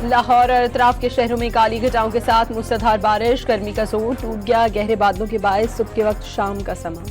लाहौर और अतराफ के शहरों में काली घटाओं के साथ मूसलाधार बारिश, गर्मी का जोर टूट गया। गहरे बादलों के बायस सुबह के वक्त शाम का समा।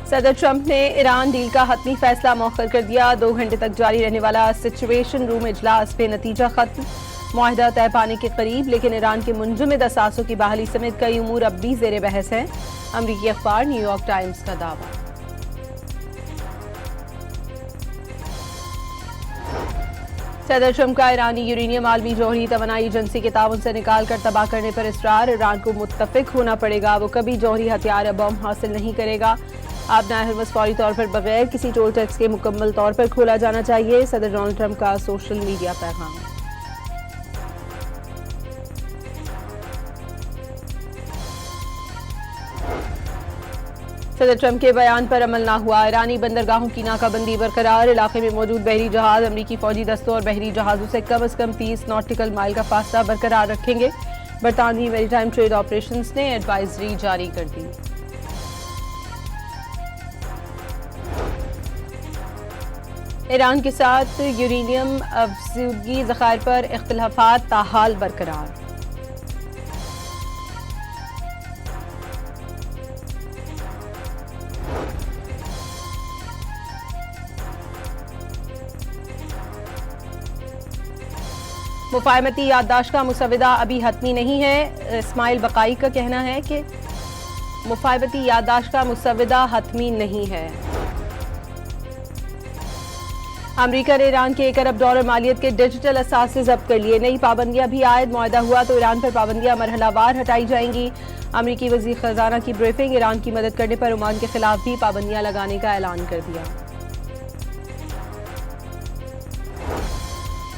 सदर ट्रंप ने ईरान डील का हतमी फैसला मौखर कर दिया। 2 घंटे तक जारी रहने वाला सिचुएशन रूम इजलास पे नतीजा खत्म। मुआहिदा तय पाने के करीब, लेकिन ईरान के मुंजमद असासों की बहाली समेत कई उमूर अब भी जेर बहस हैं। अमरीकी अखबार न्यूयॉर्क टाइम्स का दावा। सदर ट्रंप का ईरानी यूरेनियम आलमी जौहरी तवानाई एजेंसी के ताउन से निकाल कर तबाह करने पर इसरार। ईरान को मुत्तफिक होना पड़ेगा, वो कभी जौहरी हथियार या बम हासिल नहीं करेगा। आबनाए हरमस फौरी तौर पर बगैर किसी टोल टैक्स के मुकम्मल तौर पर खोला जाना चाहिए। सदर डोनाल्ड ट्रंप का सोशल मीडिया पैगाम। सदर ट्रंप के बयान पर अमल ना हुआ। ईरानी बंदरगाहों की नाकाबंदी बरकरार। इलाके में मौजूद बहरी जहाज अमरीकी फौजी दस्तों और बहरी जहाजों से कम 30 नॉटिकल माइल का फासला बरकरार रखेंगे। बरतानवी मैरीटाइम ट्रेड ऑपरेशंस ने एडवाइजरी जारी कर दी। ईरान के साथ यूरेनियम अफजूदगी ज़खायर पर इख्तिलाफात ताहाल बरकरार। मुफाहमती याददाश्त का मुसविदा अभी हतमी नहीं है। इस्माइल बकाई का कहना है कि मुफाहमती याददाश्त का मुसविदा हतमी नहीं है। अमरीका ने ईरान के $1 अरब मालियत के डिजिटल असासे जब्त कर लिए। नई पाबंदियां भी आयद मुआहदा हुआ तो ईरान पर पाबंदियां मरहलावार हटाई जाएंगी। अमरीकी वज़ीर खजाना की ब्रीफिंग। ईरान की मदद करने पर ओमान के खिलाफ भी पाबंदियां लगाने का ऐलान कर दिया।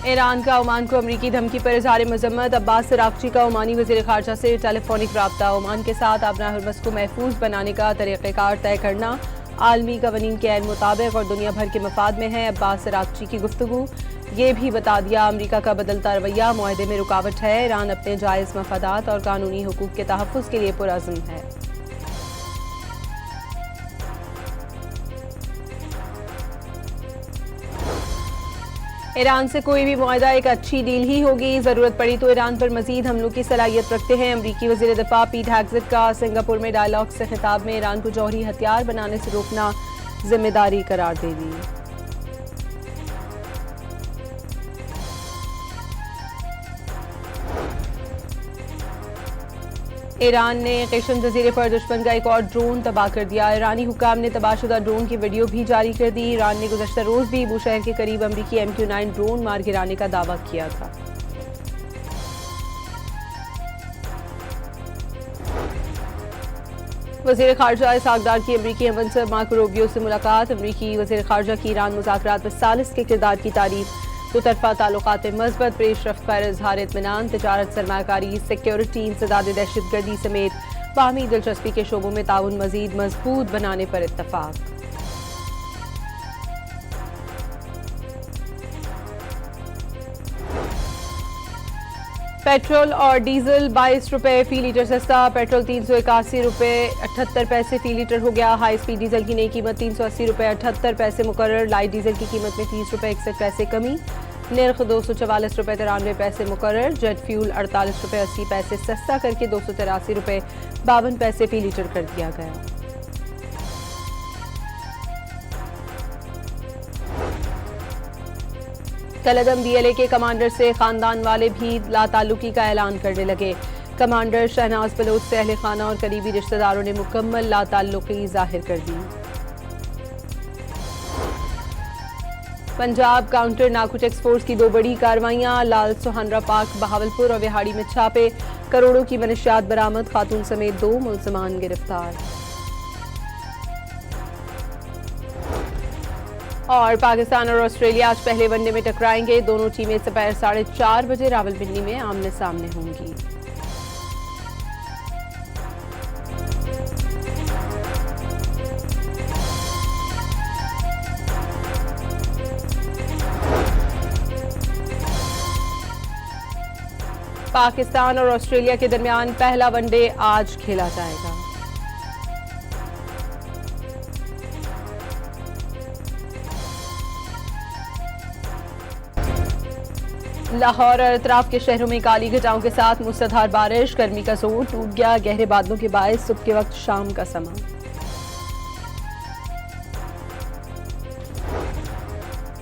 ईरान का ओमान को अमरीकी धमकी पर इज़हार मजम्मत। अब्बास अरागची का ओमानी वज़ीर ख़ारजा से टेलीफोनिक राब्ता। ओमान के साथ आबना हरमस को महफूज बनाने का तरीक़ाकार तय करना आलमी कवानीन के ऐन मुताबिक और दुनिया भर के मफाद में है। अब्बास अरागची की गुफ्तगू। ये भी बता दिया अमरीका का बदलता रवैया मुआहदे में रुकावट है। ईरान अपने जायज़ मफादात और कानूनी हुकूक के तहफ़्फ़ुज़ के लिए पुरअज़्म है। ईरान से कोई भी मुआहदा एक अच्छी डील ही होगी। ज़रूरत पड़ी तो ईरान पर मजीद हमलों की सलाहियत रखते हैं। अमरीकी वज़ीर दिफा पीट हेग्सेट का सिंगापुर में डायलॉग से खिताब में ईरान को जौहरी हथियार बनाने से रोकना जिम्मेदारी करार दे दी। ईरान ने क़ेशम जजीरे पर दुश्मन का एक और ड्रोन तबाह कर दिया। ईरानी हुक्काम ने तबाहशुदा ड्रोन की वीडियो भी जारी कर दी। ईरान ने गुज़श्ता रोज़ भी बुशहर के करीब अमरीकी MQ-9 ड्रोन मार गिराने का दावा किया था। वज़ीर ख़ारजा इसहाक़ डार की अमरीकी हमसफ़र मार्को रूबियो से मुलाकात। अमरीकी वज़ीर ख़ारजा की ईरान मुज़ाकरात में सालिस के किरदार की तारीफ। दोतरफा ताल्लुकात में मज़बूत पेशरफ्त पर इज़हार इत्मीनान। तिजारत, सरमायाकारी, सिक्योरिटी, इंसदाद दहशतगर्दी समेत बाहमी दिलचस्पी के शोबों में ताउन मज़ीद मजबूत बनाने पर इत्तफ़ाक़। पेट्रोल और डीजल 22 रुपये फी लीटर सस्ता। पेट्रोल 381 रुपये 78 पैसे फी लीटर हो गया। हाई स्पीड डीजल की नई कीमत 380 रुपये 78 पैसे मुकर्रर। लाइट डीजल की कीमत में 30 रुपये 61 पैसे कमी। निर्ख 244 रुपये 93 पैसे मुकर्रर। जेट फ्यूल 48 रुपये 80 पैसे सस्ता करके 283 रुपये 52 पैसे फी लीटर कर दिया गया। कलअदम BLA के कमांडर से खानदान वाले भी लाताल्लुकी का ऐलान करने लगे। कमांडर शहनाज बलोच से अहले खाना और करीबी रिश्तेदारों ने मुकम्मल लाताल्लुकी जाहिर कर दी। पंजाब काउंटर नार्कोटिक्स फोर्स की 2 बड़ी कार्रवाइयां। लाल सुहानरा पार्क, बहावलपुर और विहाड़ी में छापे। करोड़ों की मनशियात बरामद। खातून समेत 2 मुल्ज़िमान गिरफ्तार। और पाकिस्तान और ऑस्ट्रेलिया आज पहले वनडे में टकराएंगे। दोनों टीमें दोपहर 4:30 बजे रावलपिंडी में आमने सामने होंगी। पाकिस्तान और ऑस्ट्रेलिया के दरमियान पहला वनडे आज खेला जाएगा। लाहौर और अतराफ के शहरों में काली घटाओं के साथ मूसलाधार बारिश, गर्मी का जोर टूट गया, गहरे बादलों के बायस सुबह के वक्त शाम का समा।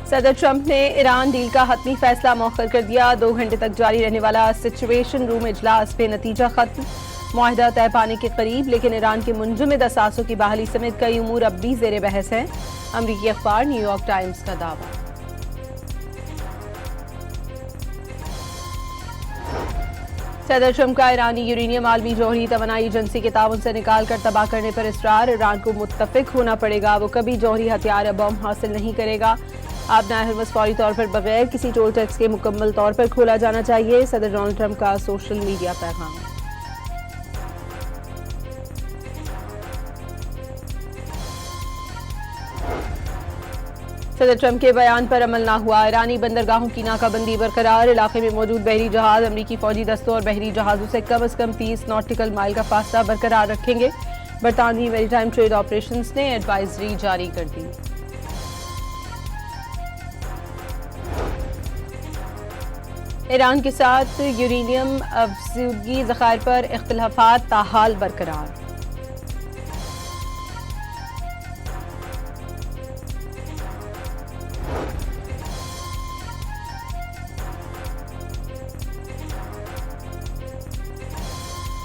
सदर ट्रंप ने ईरान डील का हतमी फैसला मौखर कर दिया। 2 घंटे तक जारी रहने वाला सिचुएशन रूम इजलास पे नतीजा खत्म। मुआहिदा तय पाने के करीब, लेकिन ईरान के मुंजमद असासों की बहाली समेत कई उमूर अब भी जेर बहस हैं। अमरीकी अखबार न्यूयॉर्क टाइम्स का दावा। सदर ट्रंप का ईरानी यूरेनियम आलमी जौहरी तवानाई एजेंसी के ताउन से निकाल कर तबाह करने पर इसरार। ईरान को मुत्तफिक होना पड़ेगा, वो कभी जौहरी हथियार या बम हासिल नहीं करेगा। आबनाए हरमस फौरी तौर पर बगैर किसी टोल टैक्स के मुकम्मल तौर पर खोला जाना चाहिए। सदर डोनाल्ड ट्रंप का सोशल मीडिया पैगाम। सदर ट्रंप के बयान पर अमल ना हुआ। ईरानी बंदरगाहों की नाकाबंदी बरकरार। इलाके में मौजूद बहरी जहाज अमरीकी फौजी दस्तों और बहरी जहाजों से कम अज कम 30 नॉटिकल माइल का फासला बरकरार रखेंगे। बरतानवी मैरीटाइम ट्रेड ऑपरेशंस ने एडवाइजरी जारी कर दी। ईरान के साथ यूरेनियम अफजूदगी ज़खायर पर इख्तिलाफात ताहाल बरकरार।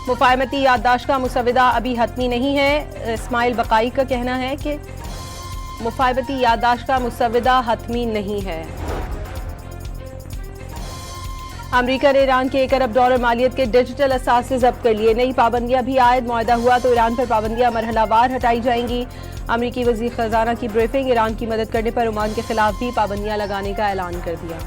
मुफाहमती याददाश्त का मुसविदा अभी हतमी नहीं है। इस्माइल बकाई का कहना है कि मुफाहमती याददाश्त का मुसविदा हतमी नहीं है। अमरीका ने ईरान के $1 अरब मालियत के डिजिटल असासे जब्त कर लिए। नई पाबंदियां भी आयद मुआहदा हुआ तो ईरान पर पाबंदियां मरहलावार हटाई जाएंगी। अमरीकी वज़ीर खजाना की ब्रीफिंग। ईरान की मदद करने पर ओमान के खिलाफ भी पाबंदियां लगाने का ऐलान कर दिया।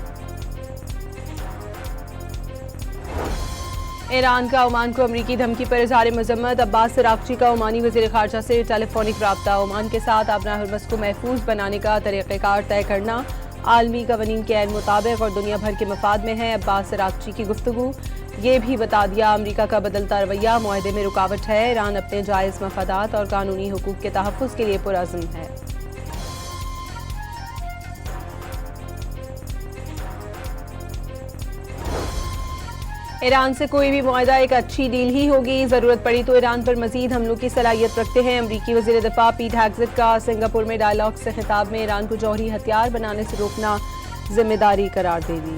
ईरान का ओमान को अमरीकी धमकी पर इज़हार मज़म्मत। अब्बास अराग़ची का ओमानी वज़ीर ख़ारजा से टेलीफोनिक रब्ता। ओमान के साथ आबना हरमस को महफूज बनाने का तरीक़ाकार तय करना आलमी कवानीन के ऐन मुताबिक और दुनिया भर के मफाद में है। अब्बास अराग़ची की गुफ्तगू। ये भी बता दिया अमरीका का बदलता रवैया मुआहदे में रुकावट है। ईरान अपने जायज़ मफादात और कानूनी हुकूक के तहफ़्फ़ुज़ के लिए पुरअज़्म है। ईरान से कोई भी मुआहदा एक अच्छी डील ही होगी। जरूरत पड़ी तो ईरान पर मजीद हमलों की सलाहियत रखते हैं। अमरीकी वज़ीर दिफा पीट हेग्सेट का सिंगापुर में डायलॉग से खिताब में ईरान को जौहरी हथियार बनाने से रोकना जिम्मेदारी करार दे दी।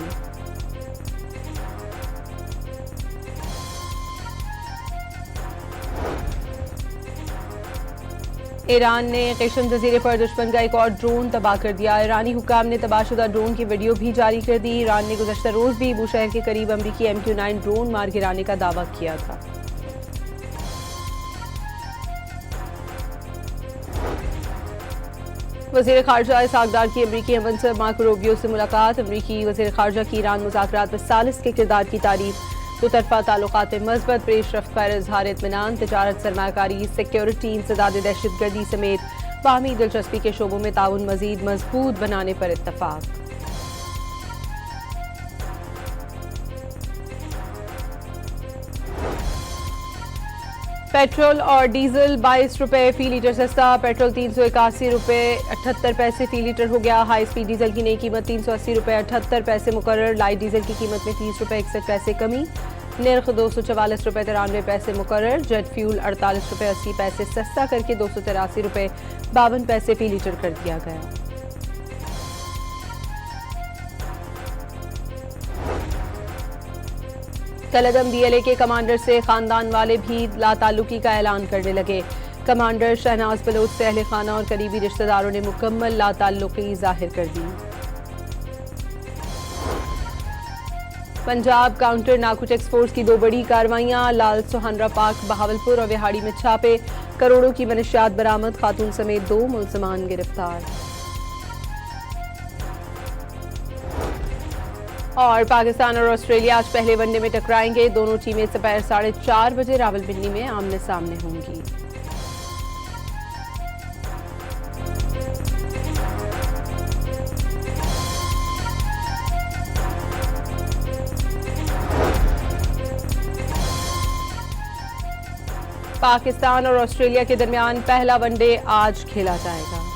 ईरान ने क़िश्म जजीरे पर दुश्मन का एक और ड्रोन तबाह कर दिया। ईरानी हुक्काम ने तबाहशुदा ड्रोन की वीडियो भी जारी कर दी। ईरान ने गुज़श्ता रोज भी बुशहर के करीब अमरीकी MQ-9 ड्रोन मार गिराने का दावा किया था। वज़ीर ख़ारजा इसहाक़ डार की अमरीकी हमसफ़र मार्को रूबियो से मुलाकात। अमरीकी वज़ीर ख़ारजा की ईरान मुज़ाकरात में सालिस के किरदार की तारीफ। दोतरफा ताल्लुकात में मज़बूत पेशरफ्त पर इज़हार इत्मीनान। तिजारत, सरमायाकारी, सिक्योरिटी, इंसदाद दहशतगर्दी समेत बाहमी दिलचस्पी के शोबों में ताउन मज़ीद मजबूत बनाने पर इत्तफ़ाक़। पेट्रोल और डीजल 22 रुपये फी लीटर सस्ता। पेट्रोल 381 रुपये 78 पैसे फी लीटर हो गया। हाई स्पीड डीजल की नई कीमत 380 रुपये 78 पैसे मुकर्रर। लाइट डीजल की कीमत में 30 रुपये 61 पैसे कमी। निर्ख 244 रुपये 93 पैसे मुकर्रर। जेट फ्यूल 48 रुपये 80 पैसे सस्ता करके 283 रुपये 52 पैसे फी लीटर कर दिया गया। कलअदम BLA के कमांडर से खानदान वाले भी लाताल्लुकी का ऐलान करने लगे। कमांडर शहनाज बलोच से अहले खाना और करीबी रिश्तेदारों ने मुकम्मल लाताल्लुकी जाहिर कर दी। पंजाब काउंटर नार्कोटिक्स फोर्स की 2 बड़ी कार्रवाइयां। लाल सुहानरा पार्क, बहावलपुर और विहाड़ी में छापे। करोड़ों की मनशियात बरामद। खातून समेत 2 मुलजमान गिरफ्तार। और पाकिस्तान और ऑस्ट्रेलिया आज पहले वनडे में टकराएंगे। दोनों टीमें दोपहर 4:30 बजे रावलपिंडी में आमने सामने होंगी। पाकिस्तान और ऑस्ट्रेलिया के दरमियान पहला वनडे आज खेला जाएगा।